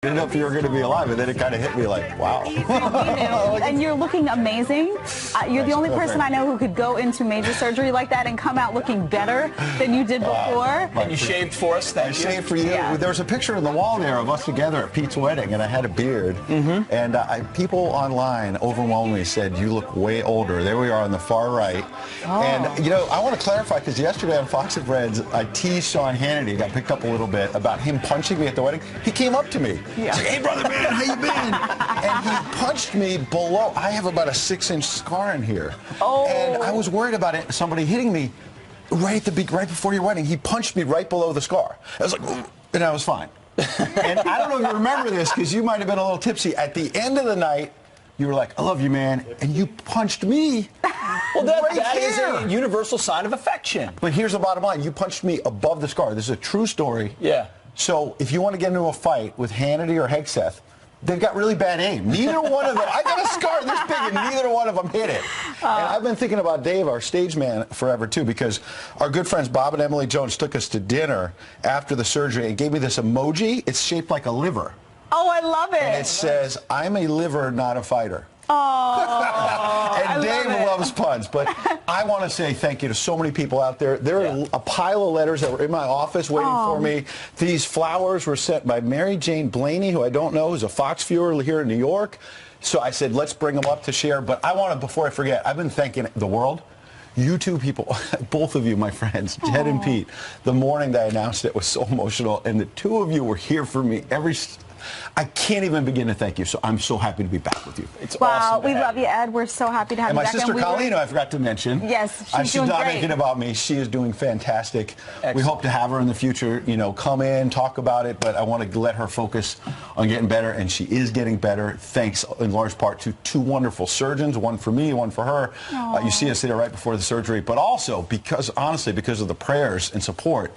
I didn't know if you were going to be alive, and then it kind of hit me like, wow. And you're looking amazing. You're the only person I know who could go into major surgery like that and come out looking better than you did before. And you shaved for us, thank you. I shaved for you. Yeah. There was a picture on the wall there of us together at Pete's wedding, and I had a beard. And people online overwhelmingly said, you look way older. There we are on the far right. And, you know, I want to clarify, because yesterday on Fox and Friends, I teased Sean Hannity, got picked up a little bit, about him punching me at the wedding. He came up to me. Yeah. He's like, hey, brother, man, how you been? And he punched me below. I have about a 6-inch scar in here. And I was worried about it. Somebody hitting me right before your wedding. He punched me right below the scar. I was like, ooh, and I was fine. And I don't know if you remember this, because you might have been a little tipsy. At the end of the night, you were like, I love you, man. And you punched me. Well, that is a universal sign of affection. But here's the bottom line. You punched me above the scar. This is a true story. Yeah. So if you want to get into a fight with Hannity or Hegseth, they've got really bad aim. Neither one of them. I got a scar this big, and neither one of them hit it. And I've been thinking about Dave, our stage man, forever, too, because our good friends Bob and Emily Jones took us to dinner after the surgery and gave me this emoji. It's shaped like a liver. Oh, I love it. And it says, I'm a liver, not a fighter. Oh, and Dave loves puns, but I want to say thank you to so many people out there. There are a pile of letters that were in my office waiting for me. These flowers were sent by Mary Jane Blaney, who I don't know, who's a Fox viewer here in New York. So I said, let's bring them up to share. But I want to, before I forget, I've been thanking the world. You two people, both of you, my friends, Jed and Pete, the morning that I announced it was so emotional, and the two of you were here for me I can't even begin to thank you, so I'm so happy to be back with you. It's awesome. We love you, Ed. We're so happy to have you back. And my sister Colleen, I forgot to mention. Yes, she's doing not making about me. She is doing fantastic. Excellent. We hope to have her in the future, you know, come in, talk about it, but I want to let her focus on getting better, and she is getting better, thanks in large part to two wonderful surgeons, one for me, one for her. You see us there right before the surgery, but also because, honestly, because of the prayers and support.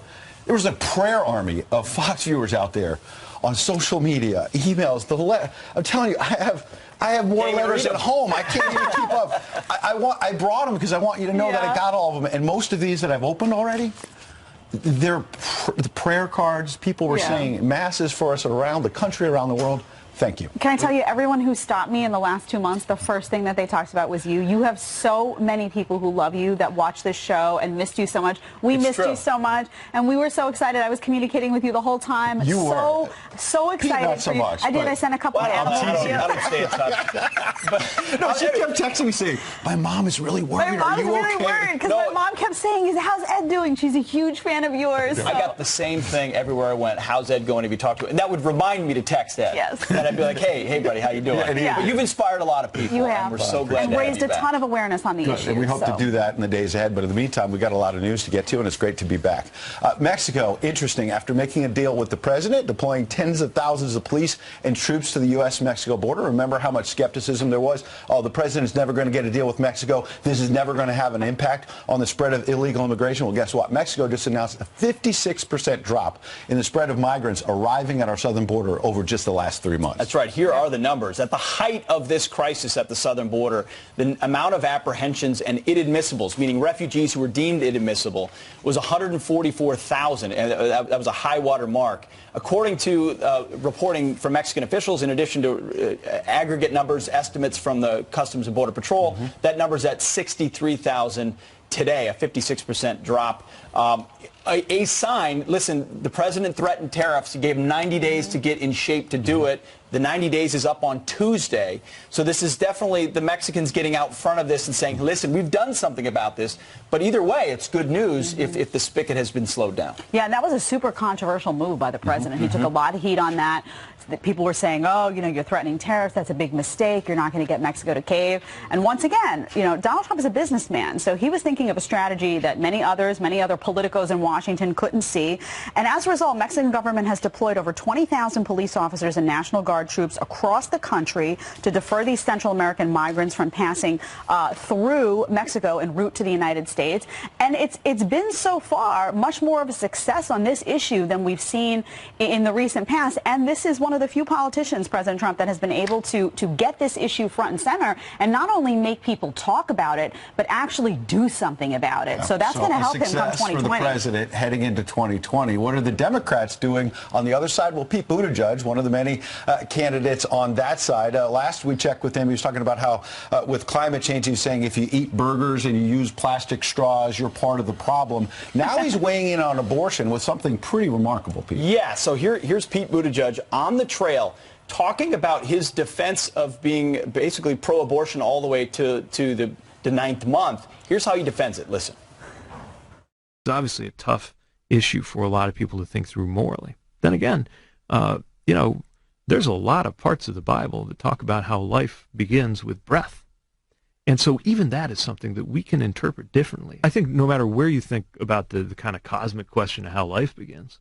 There was a prayer army of Fox viewers out there on social media, emails, I'm telling you, I have more letters at home. I can't even keep up. I brought them because I want you to know that I got all of them. And most of these that I've opened already, they're the prayer cards. People were saying masses for us around the country, around the world. Thank you. Can I tell you, everyone who stopped me in the last 2 months, the first thing that they talked about was you. You have so many people who love you, that watch this show and missed you so much. We missed you so much, and we were so excited. I was communicating with you the whole time. You were. So excited. Not so much. I did. I sent a couple of animals. I don't stay in touch. No, she kept texting me saying, my mom is really worried. My Are you mom's really worried, because my mom kept saying, how's Ed doing? She's a huge fan of yours. I got the same thing everywhere I went. How's Ed going? Have you talked to him? And that would remind me to text Ed. Yes. And I'd be like, hey, buddy, how you doing? But you've inspired a lot of people. You have. And we're so glad and to raised have you a ton of awareness on the issue. And we hope to do that in the days ahead. But in the meantime, we've got a lot of news to get to, and it's great to be back. Mexico, interesting. After making a deal with the president, deploying tens of thousands of police and troops to the U.S.-Mexico border. Remember how much skepticism there was? Oh, the president's never going to get a deal with Mexico. This is never going to have an impact on the spread of illegal immigration. Well, guess what? Mexico just announced a 56% drop in the spread of migrants arriving at our southern border over just the last 3 months. That's right. Here are the numbers. At the height of this crisis at the southern border, the amount of apprehensions and inadmissibles, meaning refugees who were deemed inadmissible, was 144,000. And that was a high water mark. According to reporting from Mexican officials, in addition to aggregate numbers, estimates from the Customs and Border Patrol, that number's at 63,000 today, a 56% drop. A sign, listen, the president threatened tariffs. He gave him 90 days to get in shape to do it. The 90 days is up on Tuesday. So this is definitely the Mexicans getting out front of this and saying, listen, we've done something about this. But either way, it's good news if the spigot has been slowed down. Yeah, and that was a super controversial move by the president. He took a lot of heat on that. People were saying, oh, you know, you're threatening tariffs. That's a big mistake. You're not going to get Mexico to cave. And once again, you know, Donald Trump is a businessman. So he was thinking of a strategy that many other politicos in Washington couldn't see. And as a result, Mexican government has deployed over 20,000 police officers and National Guard troops across the country to deter these Central American migrants from passing through Mexico en route to the United States. And it's been so far much more of a success on this issue than we've seen in the recent past. And this is one of the few politicians, President Trump, that has been able to get this issue front and center and not only make people talk about it, but actually do something about it. So that's going to help him come 2020. For the president. candidate heading into 2020. What are the Democrats doing on the other side? Well, Pete Buttigieg, one of the many candidates on that side. Last we checked with him, he was talking about how with climate change, he's saying if you eat burgers and you use plastic straws, you're part of the problem. Now he's weighing in on abortion with something pretty remarkable, Pete. Yeah, so here's Pete Buttigieg on the trail talking about his defense of being basically pro-abortion all the way to the 9th month. Here's how he defends it. Listen. It's obviously a tough issue for a lot of people to think through morally. Then again, you know, there's a lot of parts of the Bible that talk about how life begins with breath. And so even that is something that we can interpret differently. I think no matter where you think about the kind of cosmic question of how life begins,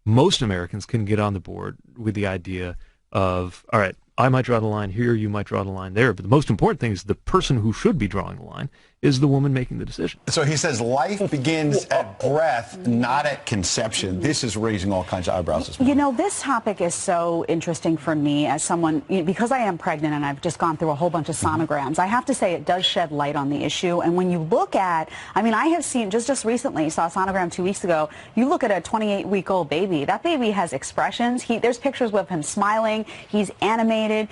most Americans can get on the board with the idea of, all right, I might draw the line here, you might draw the line there, but the most important thing is the person who should be drawing the line is the woman making the decision. So he says life begins at breath, not at conception. This is raising all kinds of eyebrows this morning. You know, this topic is so interesting for me as someone, because I am pregnant and I've just gone through a whole bunch of sonograms. I have to say it does shed light on the issue. And when you look at, I mean, I have seen, just recently, saw a sonogram 2 weeks ago, you look at a 28-week-old baby. That baby has expressions. There's pictures of him smiling. He's animated.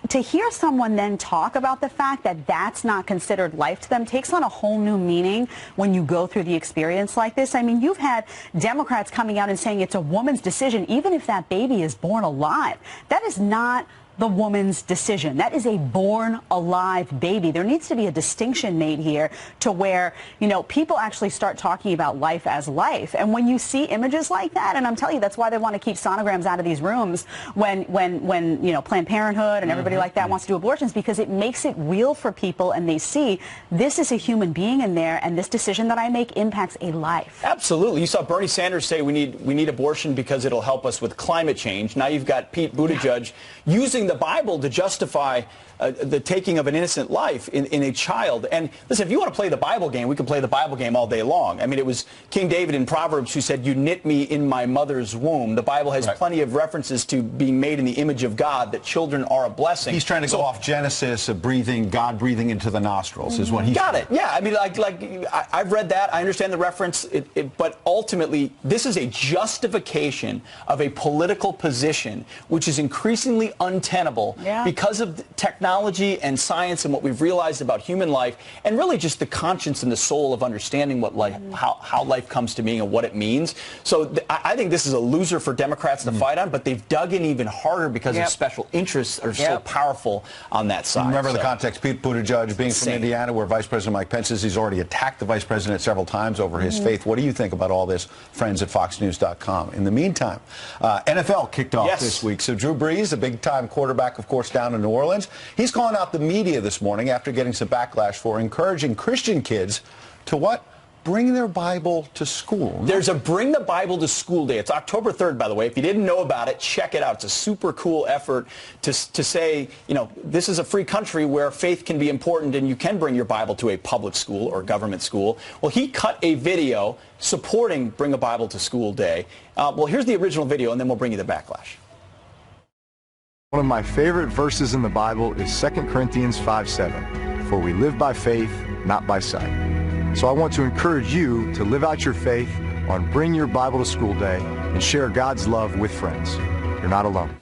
To hear someone then talk about the fact that that's not considered life to them takes on a whole new meaning when you go through the experience like this. I mean, you've had Democrats coming out and saying it's a woman's decision, even if that baby is born alive. That is not the woman's decision. That is a born alive baby. There needs to be a distinction made here to where, you know, people actually start talking about life as life. And when you see images like that, and I'm telling you, that's why they want to keep sonograms out of these rooms when you know, Planned Parenthood and everybody like that wants to do abortions, because it makes it real for people and they see this is a human being in there and this decision that I make impacts a life. Absolutely. You saw Bernie Sanders say we need abortion because it'll help us with climate change. Now you've got Pete Buttigieg using the Bible to justify the taking of an innocent life in a child. And listen, if you want to play the Bible game, we can play the Bible game all day long. I mean, it was King David in Proverbs who said, "You knit me in my mother's womb." The Bible has plenty of references to being made in the image of God, that children are a blessing. He's trying to go off Genesis of God breathing into the nostrils is what he's got it. Yeah, I mean, I've read that. I understand the reference, but ultimately, this is a justification of a political position which is increasingly untenable because of technology and science and what we've realized about human life, and really just the conscience and the soul of understanding what life, how life comes to being and what it means. So I think this is a loser for Democrats to fight on, but they've dug in even harder because of special interests are so powerful on that side. Remember the context, Pete Buttigieg being from Indiana, where Vice President Mike Pence is. He's already attacked the Vice President several times over his faith. What do you think about all this? Friends at FoxNews.com. In the meantime, NFL kicked off this week. So Drew Brees, a big-time quarterback, of course, down in New Orleans, he's calling out the media this morning after getting some backlash for encouraging Christian kids to what? Bring their Bible to school. There's a Bring the Bible to School Day. It's October 3rd, by the way. If you didn't know about it, check it out. It's a super cool effort to say, you know, this is a free country where faith can be important and you can bring your Bible to a public school or government school. Well, he cut a video supporting Bring a Bible to School Day. Well, here's the original video, and then we'll bring you the backlash. One of my favorite verses in the Bible is 2 Corinthians 5:7. For we live by faith, not by sight. So I want to encourage you to live out your faith on Bring Your Bible to School Day and share God's love with friends. You're not alone.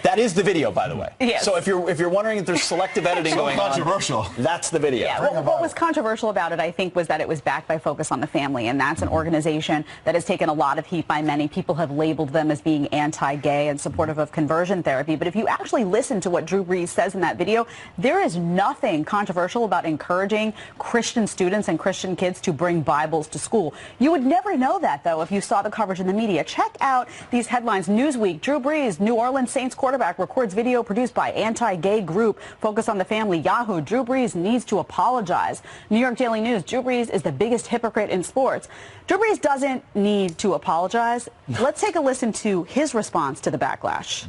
That is the video, by the way. Yes. So if you're wondering if there's selective editing going on, controversial. That's the video. Yeah, what was controversial about it, I think, was that it was backed by Focus on the Family, and that's an organization that has taken a lot of heat by many. People have labeled them as being anti-gay and supportive of conversion therapy. But if you actually listen to what Drew Brees says in that video, there is nothing controversial about encouraging Christian students and Christian kids to bring Bibles to school. You would never know that, though, if you saw the coverage in the media. Check out these headlines. Newsweek, Drew Brees, New Orleans Saints quarterback, records video produced by anti-gay group Focus on the Family. Yahoo, Drew Brees needs to apologize. New York Daily News, Drew Brees is the biggest hypocrite in sports. Drew Brees doesn't need to apologize. Let's take a listen to his response to the backlash.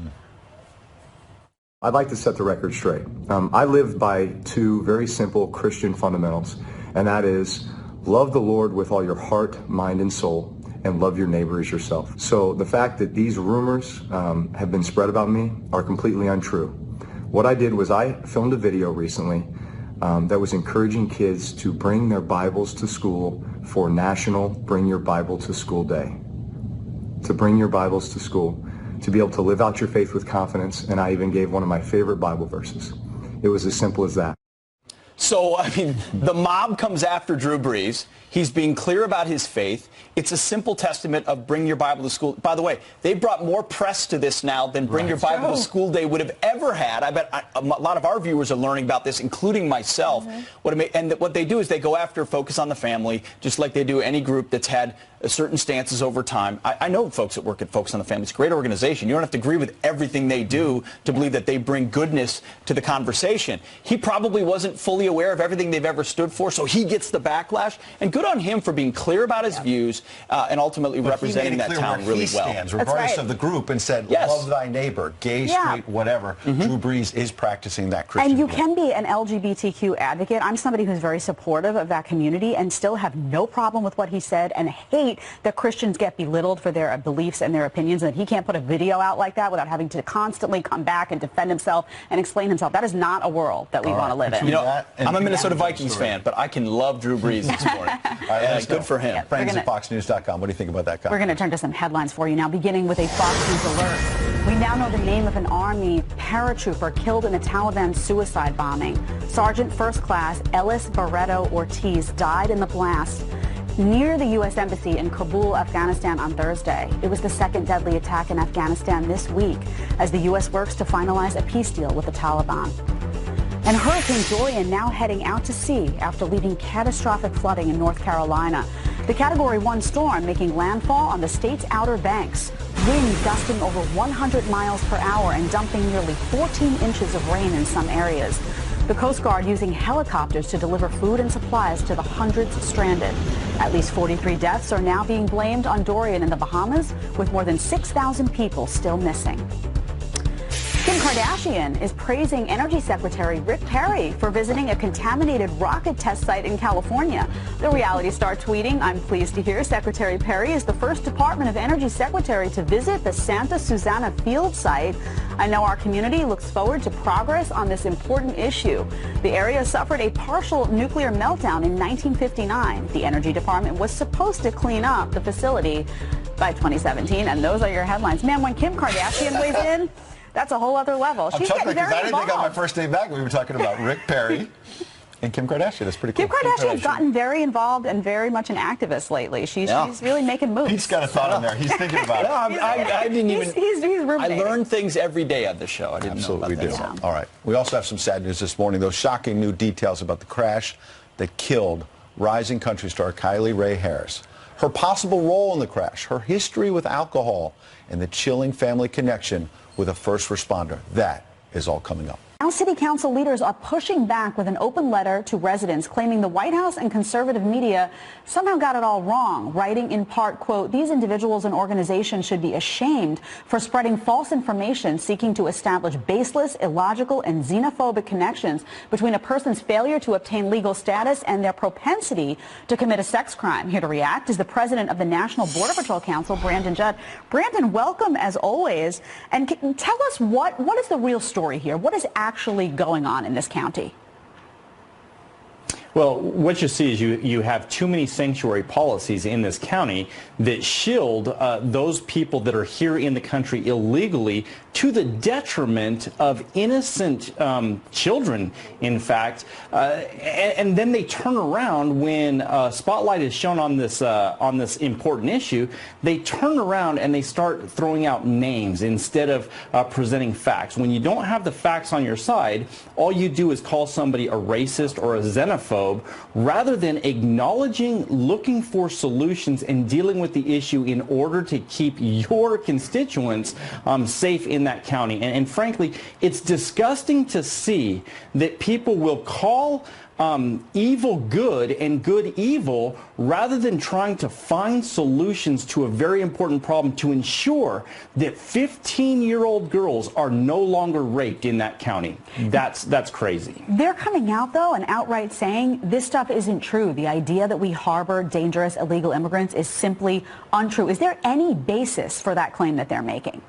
I'd like to set the record straight. I live by two very simple Christian fundamentals, and that is love the Lord with all your heart, mind, and soul, and love your neighbor as yourself. So the fact that these rumors have been spread about me are completely untrue. What I did was I filmed a video recently that was encouraging kids to bring their Bibles to school for National Bring Your Bible to School Day. To bring your Bibles to school, to be able to live out your faith with confidence, and I even gave one of my favorite Bible verses. It was as simple as that. So, I mean, the mob comes after Drew Brees. He's being clear about his faith. It's a simple testament of bring your Bible to school. By the way, they brought more press to this now than Bring Your Bible to School Day would have ever had. I bet a lot of our viewers are learning about this, including myself. What they do is they go after focus on the family, just like they do any group that's had certain stances over time. I know folks that work at Focus on the Family. It's a great organization. You don't have to agree with everything they do to believe that they bring goodness to the conversation. He probably wasn't fully aware of everything they've ever stood for, so he gets the backlash. And good on him for being clear about his views and ultimately representing that town really well. Stands, regardless of the group, and said, love thy neighbor, gay, straight, whatever. Drew Brees is practicing that Christian And you faith. can be an LGBTQ advocate. I'm somebody who's very supportive of that community and still have no problem with what he said and hate that Christians get belittled for their beliefs and their opinions, and that he can't put a video out like that without having to constantly come back and defend himself and explain himself. That is not a world that we want to live in. You know, I'm a Minnesota Vikings fan, but I can love Drew Brees this morning. Good for him. Friends at FoxNews.com. What do you think about that guy? We're going to turn to some headlines for you now, beginning with a Fox News alert. We now know the name of an Army paratrooper killed in a Taliban suicide bombing. Sergeant First Class Ellis Barreto Ortiz died in the blast near the U.S. Embassy in Kabul, Afghanistan on Thursday. It was the second deadly attack in Afghanistan this week as the U.S. works to finalize a peace deal with the Taliban. And Hurricane Dorian now heading out to sea after leaving catastrophic flooding in North Carolina. The Category 1 storm making landfall on the state's outer banks. Wind gusting over 100 miles per hour and dumping nearly 14 inches of rain in some areas. The Coast Guard using helicopters to deliver food and supplies to the hundreds stranded. At least 43 deaths are now being blamed on Dorian in the Bahamas, with more than 6,000 people still missing. Kim Kardashian is praising Energy Secretary Rick Perry for visiting a contaminated rocket test site in California. The reality star tweeting, "I'm pleased to hear Secretary Perry is the first Department of Energy Secretary to visit the Santa Susana field site. I know our community looks forward to progress on this important issue. The area suffered a partial nuclear meltdown in 1959. The Energy Department was supposed to clean up the facility by 2017. And those are your headlines. Man, when Kim Kardashian weighs in, that's a whole other level. She's getting very I didn't think on my involved. first day back we were talking about Rick Perry and Kim Kardashian. That's pretty cool. Kim Kardashian's gotten very involved and very much an activist lately. She's really making moves. Pete's got a thought on there. He's thinking about it. I didn't even. He's I ruminating. learn things every day on this show. I didn't Absolutely know do. about that. All right. We also have some sad news this morning. Those shocking new details about the crash that killed rising country star Kylie Ray Harris. Her possible role in the crash, her history with alcohol, and the chilling family connection with a first responder. That is all coming up. Now city council leaders are pushing back with an open letter to residents claiming the White House and conservative media somehow got it all wrong, writing in part, quote, "These individuals and organizations should be ashamed for spreading false information seeking to establish baseless, illogical, and xenophobic connections between a person's failure to obtain legal status and their propensity to commit a sex crime." Here to react is the president of the National Border Patrol Council, Brandon Judd. Brandon, welcome as always. And tell us what is the real story here? What is actually going on in this county? Well, what you see is you have too many sanctuary policies in this county that shield those people that are here in the country illegally to the detriment of innocent children, in fact. And then they turn around when spotlight is shown on this important issue. They turn around and they start throwing out names instead of presenting facts. When you don't have the facts on your side, all you do is call somebody a racist or a xenophobe, rather than acknowledging, looking for solutions, and dealing with the issue in order to keep your constituents safe in that county. And frankly, it's disgusting to see that people will call evil good and good evil rather than trying to find solutions to a very important problem to ensure that 15-year-old girls are no longer raped in that county. That's crazy. They're coming out, though, and outright saying this stuff isn't true. The idea that we harbor dangerous illegal immigrants is simply untrue. Is there any basis for that claim that they're making?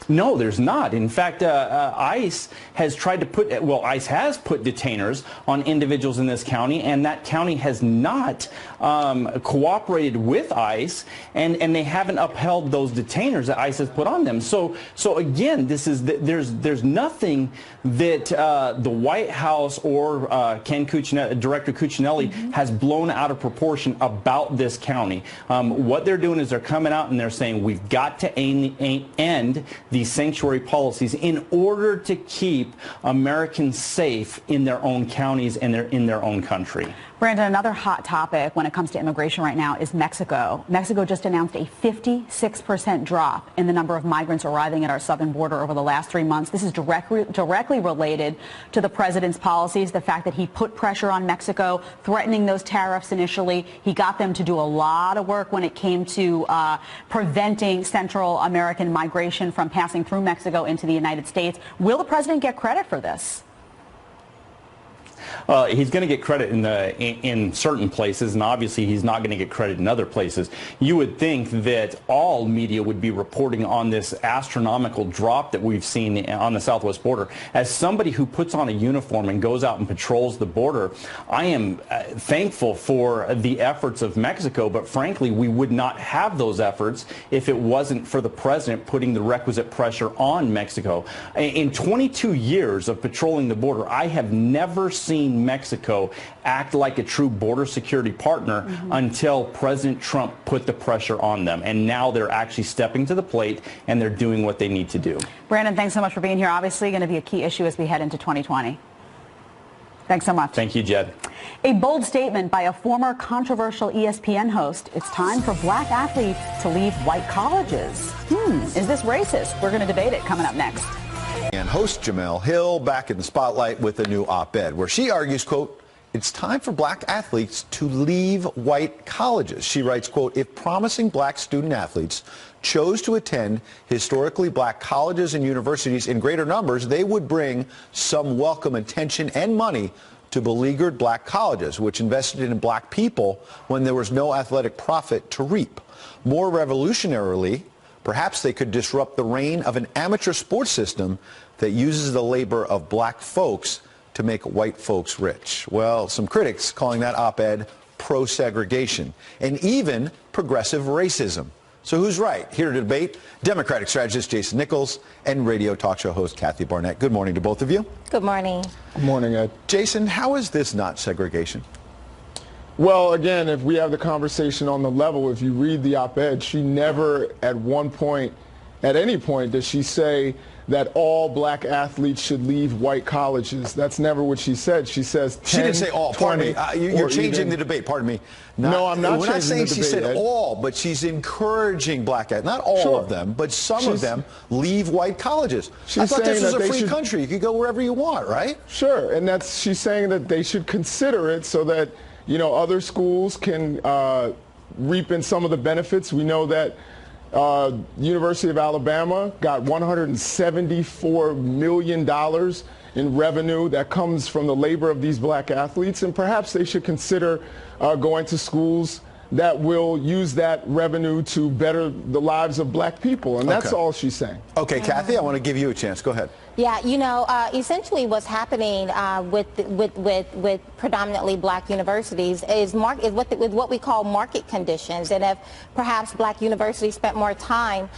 No, there's not. In fact, ICE has tried to put, well, ICE has put detainers on individuals in this county, and that county has not cooperated with ICE, and they haven't upheld those detainers that ICE has put on them. So again, there's nothing that the White House or Director Cuccinelli has blown out of proportion about this county. What they're doing is they're coming out and they're saying we've got to end these sanctuary policies in order to keep Americans safe in their own counties and in their own country. Brandon, another hot topic when it comes to immigration right now is Mexico. Mexico just announced a 56% drop in the number of migrants arriving at our southern border over the last 3 months. This is directly related to the president's policies, the fact that he put pressure on Mexico, threatening those tariffs initially. He got them to do a lot of work when it came to preventing Central American migration from passing through Mexico into the United States. Will the president get credit for this? He's going to get credit in certain places, and obviously he's not going to get credit in other places. You would think that all media would be reporting on this astronomical drop that we've seen on the southwest border. As somebody who puts on a uniform and goes out and patrols the border, I am thankful for the efforts of Mexico, but frankly, we would not have those efforts if it wasn't for the president putting the requisite pressure on Mexico. In 22 years of patrolling the border, I have never seen Mexico act like a true border security partner until President Trump put the pressure on them. And now they're actually stepping to the plate and they're doing what they need to do. Brandon, thanks so much for being here. Obviously going to be a key issue as we head into 2020. Thanks so much. Thank you, Jed. A bold statement by a former controversial ESPN host. It's time for black athletes to leave white colleges. Is this racist? We're going to debate it coming up next. And host Jemele Hill back in the spotlight with a new op-ed where she argues, quote, it's time for black athletes to leave white colleges. She writes, quote, if promising black student athletes chose to attend historically black colleges and universities in greater numbers, they would bring some welcome attention and money to beleaguered black colleges, which invested in black people when there was no athletic profit to reap. More revolutionarily, perhaps they could disrupt the reign of an amateur sports system that uses the labor of black folks to make white folks rich. Well, some critics calling that op-ed pro-segregation and even progressive racism. So who's right? Here to debate, Democratic strategist Jason Nichols and radio talk show host Kathy Barnett. Good morning to both of you. Good morning. Good morning, Ed. Jason, how is this not segregation? Well, again, if we have the conversation on the level, if you read the op-ed, she never at any point does she say that all black athletes should leave white colleges. That's never what she said. She says 10, she didn't say all. Pardon me. You're changing the debate. Pardon me. No, I'm not. We're not saying she said all, but she's encouraging black athletes. Not all of them, but some of them leave white colleges. I thought this was a free country. You could go wherever you want, right? Sure, and she's saying that they should consider it so that other schools can reap in some of the benefits. We know that University of Alabama got $174 million in revenue that comes from the labor of these black athletes, and perhaps they should consider going to schools that will use that revenue to better the lives of black people, and that's all she's saying. Okay, Kathy, I want to give you a chance. Go ahead. Yeah, essentially what's happening with predominantly black universities is what we call market conditions. And if perhaps black universities spent more time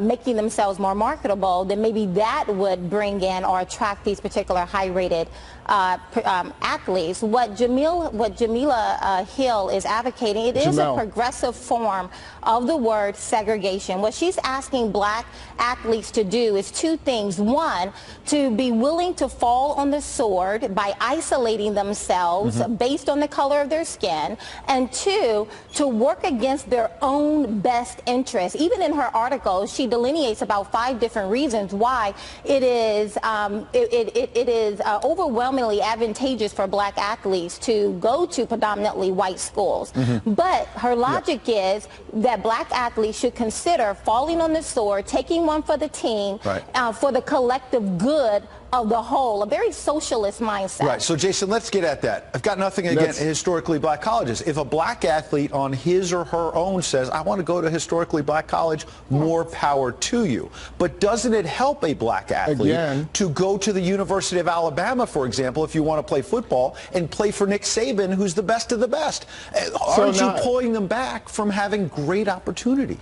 making themselves more marketable, then maybe that would bring in or attract these particular high-rated athletes. What Jemele Hill is advocating, it is a progressive form of the word segregation. What she's asking black athletes to do is two things. One, to be willing to fall on the sword by isolating themselves based on the color of their skin, and two, to work against their own best interests. Even in her article, she delineates about 5 different reasons why it is overwhelmingly advantageous for black athletes to go to predominantly white schools. But her logic is that black athletes should consider falling on the sword, taking one for the team, for the collective good of the whole, a very socialist mindset. Right. So, Jason, let's get at that. I've got nothing against historically black colleges. If a black athlete on his or her own says, I want to go to a historically black college, more power to you. But doesn't it help a black athlete to go to the University of Alabama, for example, if you want to play football and play for Nick Saban, who's the best of the best? Aren't you pulling them back from having great opportunity?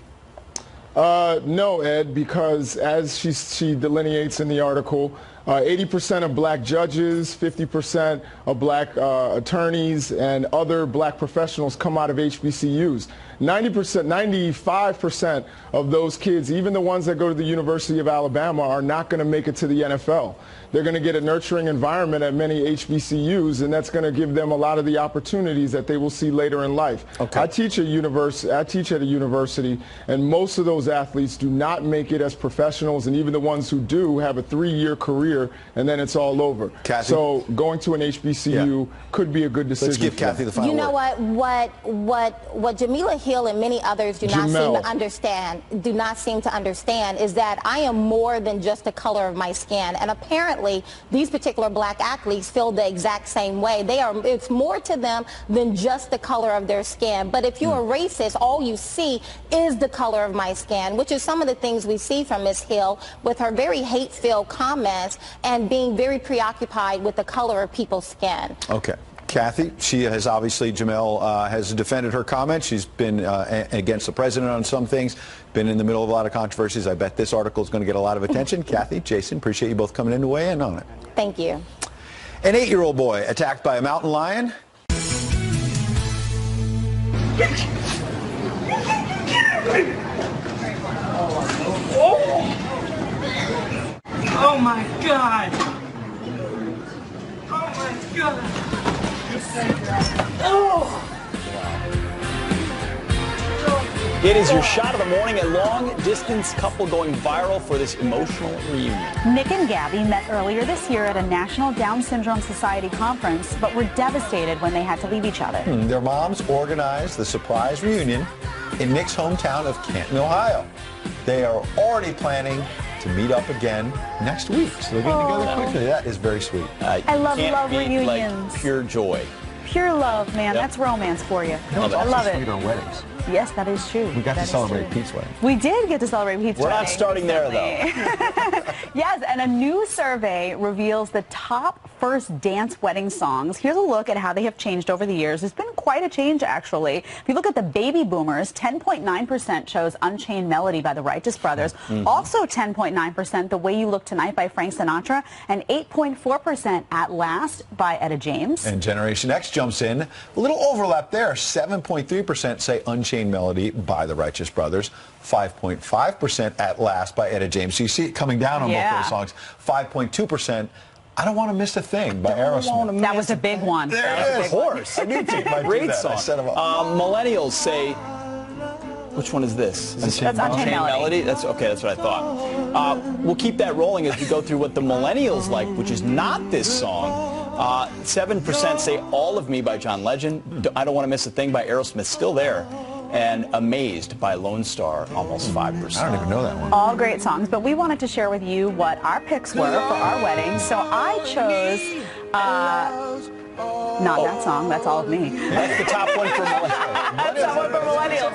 No, Ed, because as she delineates in the article, 80% of black judges, 50% of black attorneys, and other black professionals come out of HBCUs. 95% of those kids, even the ones that go to the University of Alabama, are not going to make it to the NFL. They're going to get a nurturing environment at many HBCUs, and that's going to give them a lot of the opportunities that they will see later in life. I teach at a university, and most of those athletes do not make it as professionals, and even the ones who do have a 3-year career, and then it's all over. Kathy? So going to an HBCU could be a good decision. Let's give Kathy the final word. You know what Jamila Hill and many others do not seem to understand is that I am more than just the color of my skin, and apparently these particular black athletes feel the exact same way. It's more to them than just the color of their skin. But if you're a racist, all you see is the color of my skin, which is some of the things we see from Ms. Hill with her very hate-filled comments and being very preoccupied with the color of people's skin. Okay. Kathy, she has obviously, Jamel has defended her comments. She's been against the president on some things, been in the middle of a lot of controversies. I bet this article is going to get a lot of attention. Kathy, Jason, appreciate you both coming in to weigh in on it. Thank you. An 8-year-old boy attacked by a mountain lion. Oh my God! Oh my God! It is your shot of the morning. A long-distance couple going viral for this emotional reunion. Nick and Gabby met earlier this year at a National Down Syndrome Society conference, but were devastated when they had to leave each other. Their moms organized the surprise reunion in Nick's hometown of Canton, Ohio. They are already planning to meet up again next week. So they're getting together quickly. That is very sweet. I love reunions. Like pure joy. Pure love, man. That's romance for you. I love it. Sweet on weddings. Yes, that is true. We got to celebrate Pete's wedding. We did get to celebrate Pete's wedding. We're not starting there, though. Yes, and a new survey reveals the top first dance wedding songs. Here's a look at how they have changed over the years. There's been quite a change, actually. If you look at the baby boomers, 10.9% chose Unchained Melody by the Righteous Brothers. Also 10.9% The Way You Look Tonight by Frank Sinatra, and 8.4% At Last by Etta James. And Generation X jumps in. A little overlap there. 7.3% say Unchained Melody by the Righteous Brothers. 5.5% At Last by Etta James. So you see it coming down on both those songs. 5.2% I Don't Want to Miss a Thing by Aerosmith. That was a big one. There it is. Of course. I knew Pete might do Great that. song. I set him up. Millennials say, which one is this? Is this That's Unchained Melody. That's okay. That's what I thought. We'll keep that rolling as we go through what the millennials like, which is not this song. 7% say All of Me by John Legend. I Don't Want to Miss a Thing by Aerosmith, still there. And Amazed by Lone Star, almost 5%. I don't even know that one. All great songs, but we wanted to share with you what our picks were for our wedding. So I chose not that song, That's All of Me. That's the top one for millennials. That's the top one for millennials.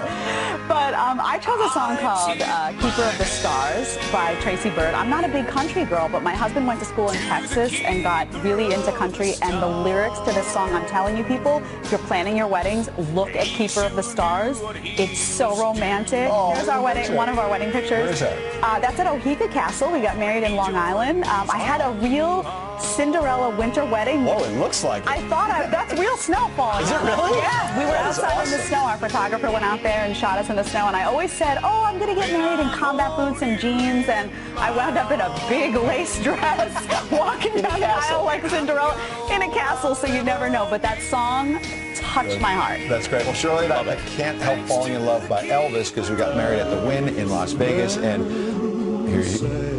But I chose a song called Keeper of the Stars by Tracy Byrd. I'm not a big country girl, but my husband went to school in Texas and got really into country, and the lyrics to this song, I'm telling you people, if you're planning your weddings, look at Keeper of the Stars. It's so romantic. Here's our wedding, one of our wedding pictures. Where is that? That's at Oheka Castle. We got married in Long Island. I had a real Cinderella winter wedding. Whoa, it looks like it. I thought that's real snow falling. Is it really? Yeah, we were outside in the snow. Our photographer went out there and shot us in the snow, and I always said, oh, I'm going to get married in combat boots and jeans, and I wound up in a big lace dress walking down the aisle like Cinderella in a castle, so you never know. But that song touched my heart. That's great. Well, Shirley, I Can't Help Falling in Love by Elvis, because we got married at the Wynn in Las Vegas, and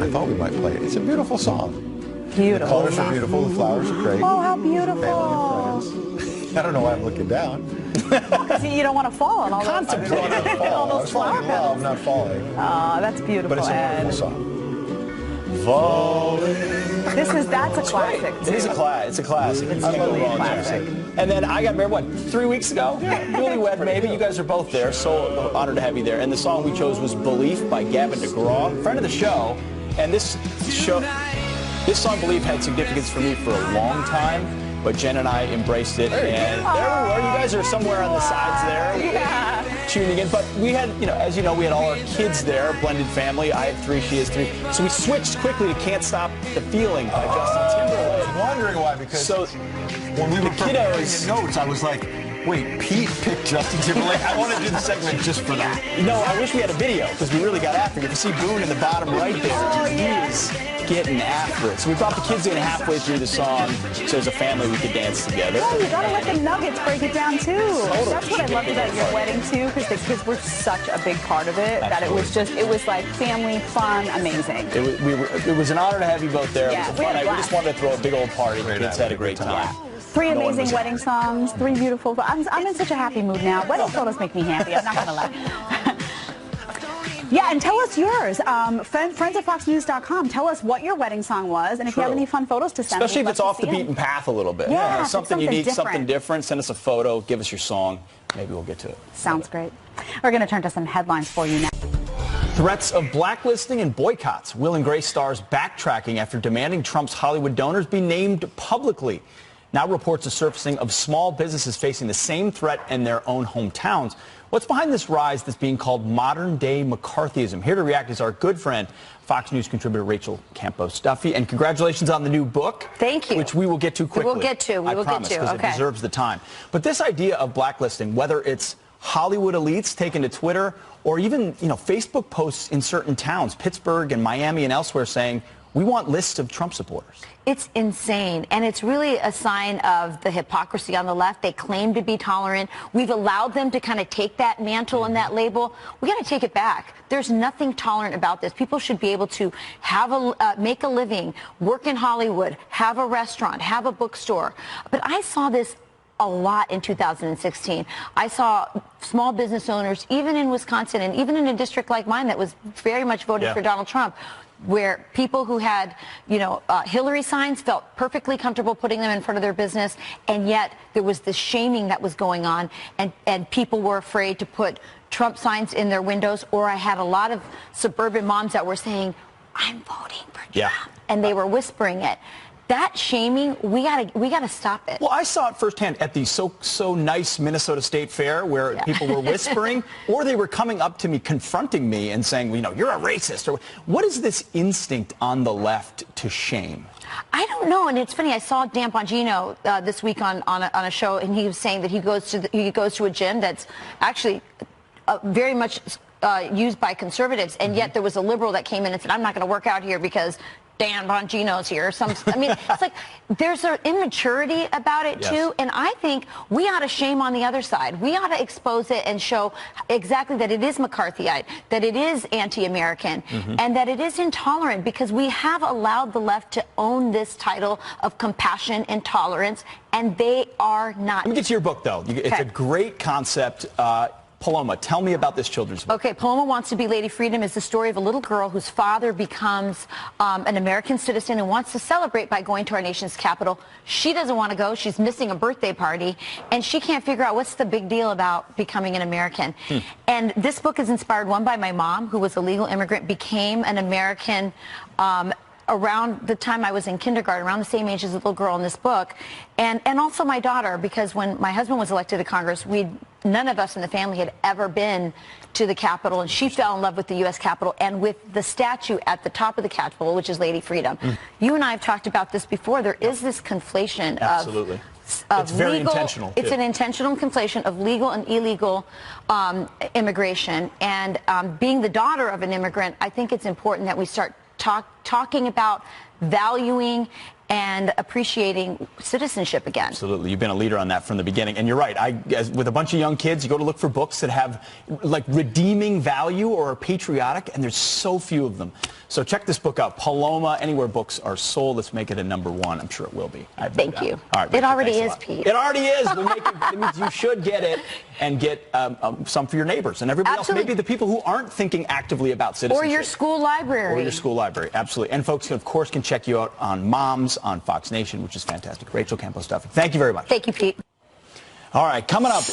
I thought we might play it. It's a beautiful song. Beautiful. The colors are beautiful. The flowers are great. Oh, how beautiful. I don't know why I'm looking down. Because you don't want to fall on all those flower petals. I'm not falling. Oh, that's beautiful, But it's a Ed. wonderful song. Falling. That's a classic. It is a classic. It's a classic. It's Can't go really wrong there. classic. And then I got married, what, 3 weeks ago? Newlywed, maybe. You guys are both there. So honored to have you there. And the song we chose was Belief by Gavin DeGraw, friend of the show. And this song, Belief, had significance for me for a long time. But Jen and I embraced it, and there we were. You guys are somewhere on the sides there, tuning in. But we had, as you know, we had all our kids there, blended family. I have 3, she has 3. So we switched quickly to Can't Stop the Feeling by Justin Timberlake. I was wondering why, because when we were preparing the notes, I was like, wait, Pete picked Justin Timberlake? I want to do the segment just for that. No, I wish we had a video, because we really got after it. You can see Boone in the bottom right there. He is getting after it. So we brought the kids in halfway through the song, so as a family we could dance together. Oh, you gotta let the nuggets break it down too. Totally. That's what I loved about your wedding too, because the kids were such a big part of it. Absolutely. That it was like family, fun, amazing. It was an honor to have you both there. Yeah, It was a we fun had a night. We just wanted to throw a big old party. The kids had a great time. 3 amazing wedding songs, 3 beautiful. I'm in such a happy mood now. Wedding photos make me happy. I'm not gonna lie. Yeah, and tell us yours. Friends at FoxNews.com. Tell us what your wedding song was, and if you have any fun photos to send. Especially if it's off the beaten path a little bit. Yeah, something unique, something different. Send us a photo. Give us your song. Maybe we'll get to it. Sounds great. We're going to turn to some headlines for you now. Threats of blacklisting and boycotts. Will and Grace stars backtracking after demanding Trump's Hollywood donors be named publicly. Now reports are surfacing of small businesses facing the same threat in their own hometowns. What's behind this rise that's being called modern-day McCarthyism? Here to react is our good friend, Fox News contributor Rachel Campos-Duffy. And congratulations on the new book. Thank you. Which we will get to quickly. We will get to. I promise, because it deserves the time. But this idea of blacklisting, whether it's Hollywood elites taken to Twitter or even, Facebook posts in certain towns, Pittsburgh and Miami and elsewhere, saying, we want lists of Trump supporters. It's insane, and it's really a sign of the hypocrisy on the left. They claim to be tolerant. We've allowed them to kind of take that mantle and that label. We got to take it back. There's nothing tolerant about this. People should be able to have make a living, work in Hollywood, have a restaurant, have a bookstore. But I saw this a lot in 2016. I saw small business owners, even in Wisconsin and even in a district like mine that was very much voted for Donald Trump, where people who had, Hillary signs felt perfectly comfortable putting them in front of their business, and yet there was this shaming that was going on, and people were afraid to put Trump signs in their windows. Or I had a lot of suburban moms that were saying, I'm voting for Trump, and they were whispering it. That shaming, we gotta stop it. Well, I saw it firsthand at the so nice Minnesota State Fair, where people were whispering, or they were coming up to me, confronting me, and saying, you're a racist. Or what is this instinct on the left to shame? I don't know, and it's funny. I saw Dan Bongino this week on a show, and he was saying that he goes to a gym that's actually very much used by conservatives, and yet there was a liberal that came in and said, I'm not going to work out here because Dan Bongino's here. It's like there's an immaturity about it too, and I think we ought to shame on the other side. We ought to expose it and show exactly that it is McCarthyite, that it is anti-American, and that it is intolerant, because we have allowed the left to own this title of compassion and tolerance, and they are not. Let me get to your book, though. It's a great concept. Paloma, tell me about this children's book. Okay, Paloma Wants to Be Lady Freedom is the story of a little girl whose father becomes an American citizen and wants to celebrate by going to our nation's capital. She doesn't want to go. She's missing a birthday party, and she can't figure out what's the big deal about becoming an American. And this book is inspired, one, by my mom, who was a legal immigrant, became an American around the time I was in kindergarten, around the same age as the little girl in this book, and also my daughter, because when my husband was elected to Congress, none of us in the family had ever been to the Capitol, and she fell in love with the U.S. Capitol and with the statue at the top of the Capitol, which is Lady Freedom. You and I have talked about this before. There is this conflation of it's very intentional. It's an intentional conflation of legal and illegal immigration, and being the daughter of an immigrant, I think it's important that we start talking about valuing and appreciating citizenship again. Absolutely. You've been a leader on that from the beginning. And you're right. With a bunch of young kids, you go to look for books that have like redeeming value or are patriotic, and there's so few of them. So check this book out, Paloma, anywhere books are sold. Let's make it a #1. I'm sure it will be. Thank you. All right, it Rachel, already is, Pete. It already is. We'll make it means you should get it and get some for your neighbors and everybody else. Maybe the people who aren't thinking actively about citizenship. Or your school library. Or your school library. Absolutely. And folks, of course, can check you out on Moms on Fox Nation, which is fantastic. Rachel Campos-Duffy. Thank you very much. Thank you, Pete. All right, coming up.